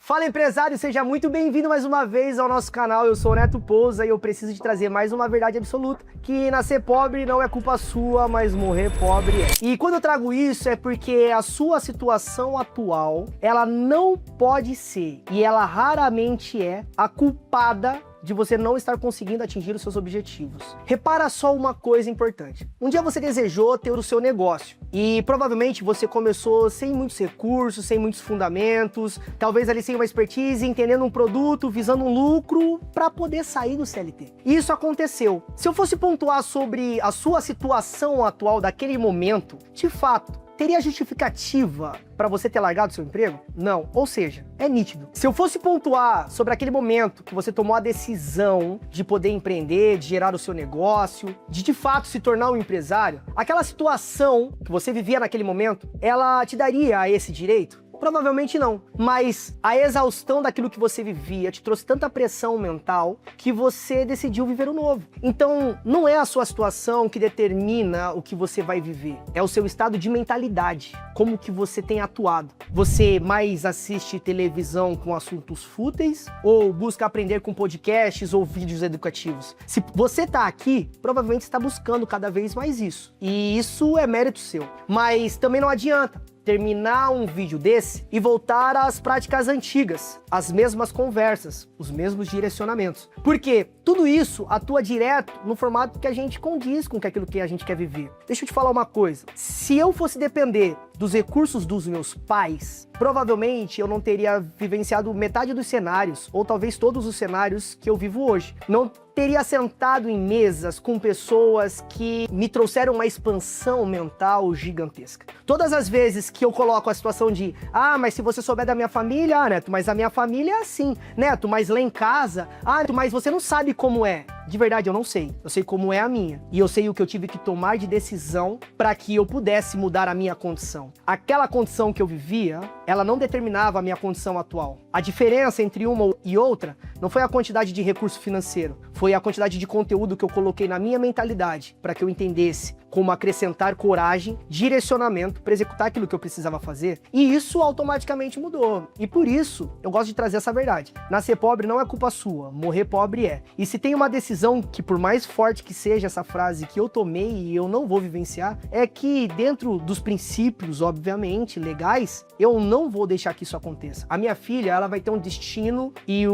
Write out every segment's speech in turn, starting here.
Fala empresário, seja muito bem-vindo mais uma vez ao nosso canal. Eu sou o Neto Pousa e eu preciso te trazer mais uma verdade absoluta, que nascer pobre não é culpa sua, mas morrer pobre é. E quando eu trago isso é porque a sua situação atual, ela não pode ser, e ela raramente é, a culpada de você não estar conseguindo atingir os seus objetivos. Repara só uma coisa importante. Um dia você desejou ter o seu negócio e provavelmente você começou sem muitos recursos, sem muitos fundamentos, talvez ali sem uma expertise, entendendo um produto, visando um lucro para poder sair do CLT. E isso aconteceu. Se eu fosse pontuar sobre a sua situação atual daquele momento, de fato, teria justificativa para você ter largado seu emprego? Não. Ou seja, é nítido. Se eu fosse pontuar sobre aquele momento que você tomou a decisão de poder empreender, de gerar o seu negócio, de fato se tornar um empresário, aquela situação que você vivia naquele momento, ela te daria esse direito? Provavelmente não, mas a exaustão daquilo que você vivia te trouxe tanta pressão mental que você decidiu viver o novo. Então, não é a sua situação que determina o que você vai viver, é o seu estado de mentalidade, como que você tem atuado. Você mais assiste televisão com assuntos fúteis ou busca aprender com podcasts ou vídeos educativos? Se você tá aqui, provavelmente está buscando cada vez mais isso, e isso é mérito seu. Mas também não adianta terminar um vídeo desse e voltar às práticas antigas, as mesmas conversas, os mesmos direcionamentos. Porque tudo isso atua direto no formato que a gente condiz com aquilo que a gente quer viver. Deixa eu te falar uma coisa, se eu fosse depender dos recursos dos meus pais, provavelmente eu não teria vivenciado metade dos cenários, ou talvez todos os cenários que eu vivo hoje. Não teria sentado em mesas com pessoas que me trouxeram uma expansão mental gigantesca. Todas as vezes que eu coloco a situação de mas se você souber da minha família, Neto, mas a minha família é assim, Neto, mas lá em casa, Neto, mas você não sabe como é. De verdade, eu não sei. Eu sei como é a minha. E eu sei o que eu tive que tomar de decisão para que eu pudesse mudar a minha condição. Aquela condição que eu vivia, ela não determinava a minha condição atual. A diferença entre uma e outra não foi a quantidade de recurso financeiro, foi a quantidade de conteúdo que eu coloquei na minha mentalidade para que eu entendesse como acrescentar coragem, direcionamento para executar aquilo que eu precisava fazer. E isso automaticamente mudou. E por isso, eu gosto de trazer essa verdade. Nascer pobre não é culpa sua, morrer pobre é. E se tem uma decisão que, por mais forte que seja essa frase que eu tomei e eu não vou vivenciar, é que dentro dos princípios, obviamente, legais, eu não vou deixar que isso aconteça. A minha filha, ela vai ter um destino e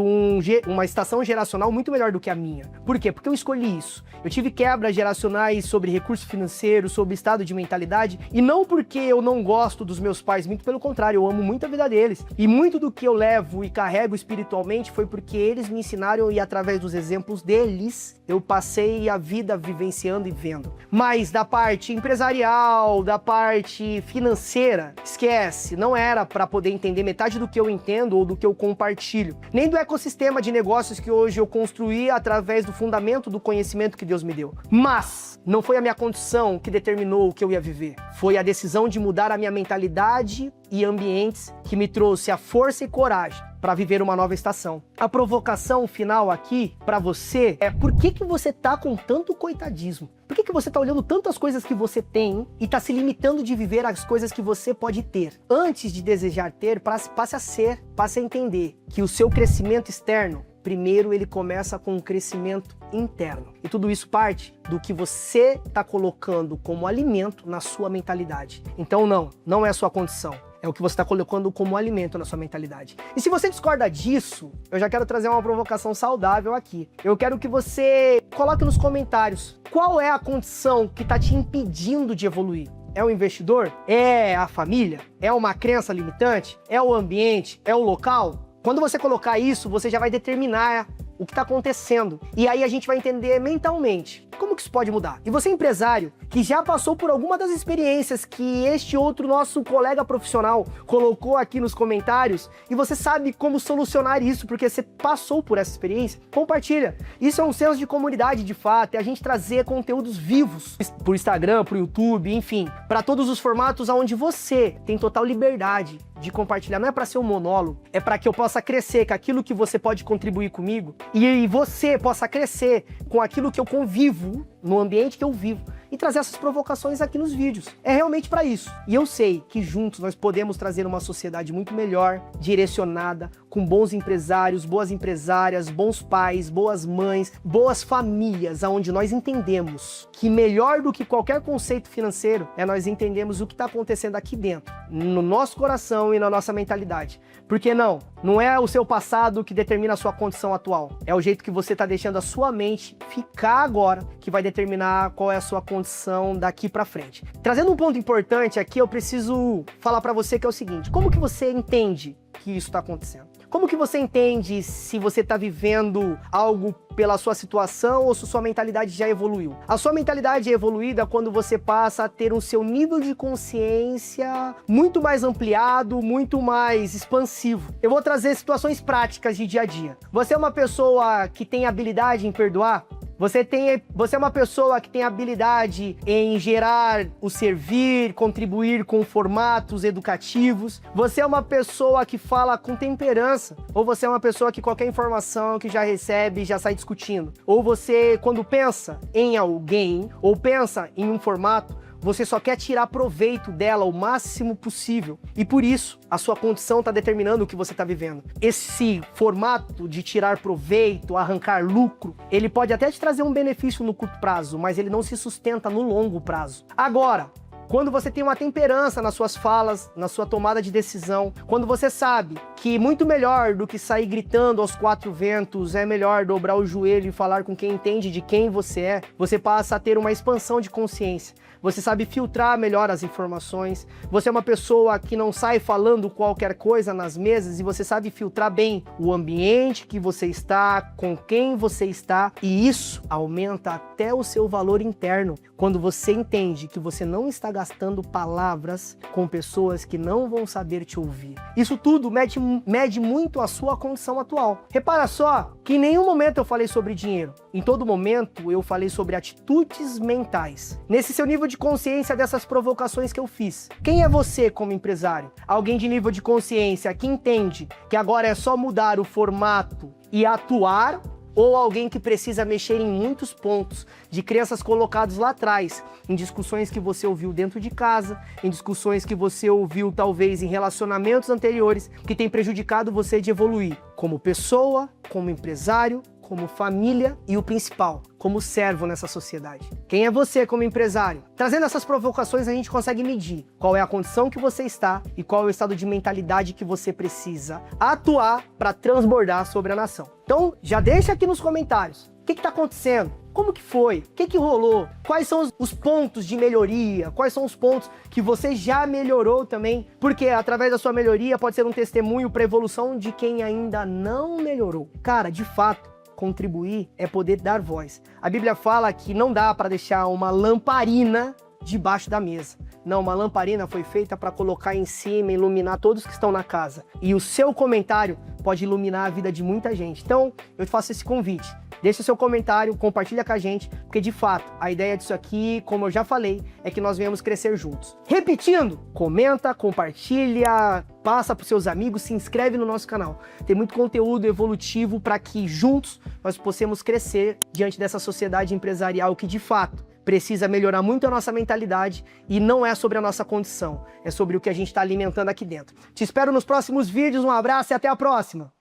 uma estação geracional muito melhor do que a minha. Por quê? Porque eu escolhi isso. Eu tive quebras geracionais sobre recurso financeiro, sobre estado de mentalidade, e não porque eu não gosto dos meus pais, muito pelo contrário, eu amo muito a vida deles. E muito do que eu levo e carrego espiritualmente foi porque eles me ensinaram e através dos exemplos deles, eu passei a vida vivenciando e vendo. Mas da parte empresarial, da parte financeira, esquece, não era para poder entender metade do que eu entendo ou do que eu compartilho. Nem do ecossistema de negócios que hoje eu construí através do fundamento do conhecimento que Deus me deu. Mas não foi a minha condição que determinou o que eu ia viver. Foi a decisão de mudar a minha mentalidade e ambientes que me trouxe a força e coragem para viver uma nova estação. A provocação final aqui para você é: por que você tá com tanto coitadismo? Por que você tá olhando tantas coisas que você tem e tá se limitando de viver as coisas que você pode ter? Antes de desejar ter, passe a ser, passe a entender que o seu crescimento externo, primeiro ele começa com um crescimento interno. E tudo isso parte do que você está colocando como alimento na sua mentalidade. Então não é a sua condição. É o que você está colocando como alimento na sua mentalidade. E se você discorda disso, eu já quero trazer uma provocação saudável aqui. Eu quero que você coloque nos comentários qual é a condição que está te impedindo de evoluir. É o investidor? É a família? É uma crença limitante? É o ambiente? É o local? Quando você colocar isso, você já vai determinar o que está acontecendo. E aí a gente vai entender mentalmente como que isso pode mudar. E você, empresário, que já passou por alguma das experiências que este outro nosso colega profissional colocou aqui nos comentários, e você sabe como solucionar isso, porque você passou por essa experiência, compartilha. Isso é um senso de comunidade, de fato, é a gente trazer conteúdos vivos pro Instagram, pro YouTube, enfim, para todos os formatos onde você tem total liberdade de compartilhar. Não é para ser um monólogo, é para que eu possa crescer com aquilo que você pode contribuir comigo e você possa crescer com aquilo que eu convivo, no ambiente que eu vivo. e trazer essas provocações aqui nos vídeos. É realmente para isso. E eu sei que juntos nós podemos trazer uma sociedade muito melhor, direcionada, com bons empresários, boas empresárias, bons pais, boas mães, boas famílias, onde nós entendemos que melhor do que qualquer conceito financeiro é nós entendemos o que está acontecendo aqui dentro, no nosso coração e na nossa mentalidade. Porque não é o seu passado que determina a sua condição atual. É o jeito que você está deixando a sua mente ficar agora que vai determinar qual é a sua condição daqui para frente. Trazendo um ponto importante aqui, eu preciso falar para você que é o seguinte: como que você entende que isso está acontecendo? Como que você entende se você está vivendo algo pela sua situação ou se sua mentalidade já evoluiu? A sua mentalidade é evoluída quando você passa a ter o seu nível de consciência muito mais ampliado, muito mais expansivo. Eu vou trazer situações práticas de dia a dia. Você é uma pessoa que tem habilidade em perdoar? Você é uma pessoa que tem habilidade em gerar o servir, contribuir com formatos educativos. Você é uma pessoa que fala com temperança. Ou você é uma pessoa que qualquer informação que já recebe já sai discutindo. Ou você, quando pensa em alguém ou pensa em um formato, você só quer tirar proveito dela o máximo possível. E por isso, a sua condição está determinando o que você está vivendo. Esse formato de tirar proveito, arrancar lucro, ele pode até te trazer um benefício no curto prazo, mas ele não se sustenta no longo prazo. Agora, quando você tem uma temperança nas suas falas, na sua tomada de decisão, quando você sabe que muito melhor do que sair gritando aos quatro ventos, é melhor dobrar o joelho e falar com quem entende de quem você é, você passa a ter uma expansão de consciência. Você sabe filtrar melhor as informações, você é uma pessoa que não sai falando qualquer coisa nas mesas e você sabe filtrar bem o ambiente que você está, com quem você está, e isso aumenta até o seu valor interno quando você entende que você não está gastando palavras com pessoas que não vão saber te ouvir. Isso tudo mede muito a sua condição atual. Repara só que em nenhum momento eu falei sobre dinheiro. Em todo momento eu falei sobre atitudes mentais. Nesse seu nível de consciência dessas provocações que eu fiz. Quem é você como empresário? Alguém de nível de consciência que entende que agora é só mudar o formato e atuar? Ou alguém que precisa mexer em muitos pontos de crenças colocados lá atrás, em discussões que você ouviu dentro de casa, em discussões que você ouviu talvez em relacionamentos anteriores, que tem prejudicado você de evoluir como pessoa, como empresário, como família e o principal, como servo nessa sociedade. Quem é você como empresário? Trazendo essas provocações a gente consegue medir qual é a condição que você está e qual é o estado de mentalidade que você precisa atuar para transbordar sobre a nação. Então já deixa aqui nos comentários, o que está acontecendo? Como que foi? O que rolou? Quais são os pontos de melhoria? Quais são os pontos que você já melhorou também? Porque através da sua melhoria pode ser um testemunho para a evolução de quem ainda não melhorou. Cara, de fato, contribuir é poder dar voz. A Bíblia fala que não dá para deixar uma lamparina debaixo da mesa. Não, uma lamparina foi feita para colocar em cima, iluminar todos que estão na casa. E o seu comentário pode iluminar a vida de muita gente. Então, eu te faço esse convite. Deixa seu comentário, compartilha com a gente, porque de fato, a ideia disso aqui, como eu já falei, é que nós venhamos crescer juntos. Repetindo, comenta, compartilha, passa para os seus amigos, se inscreve no nosso canal. Tem muito conteúdo evolutivo para que juntos nós possamos crescer diante dessa sociedade empresarial que de fato precisa melhorar muito a nossa mentalidade e não é sobre a nossa condição, é sobre o que a gente está alimentando aqui dentro. Te espero nos próximos vídeos, um abraço e até a próxima!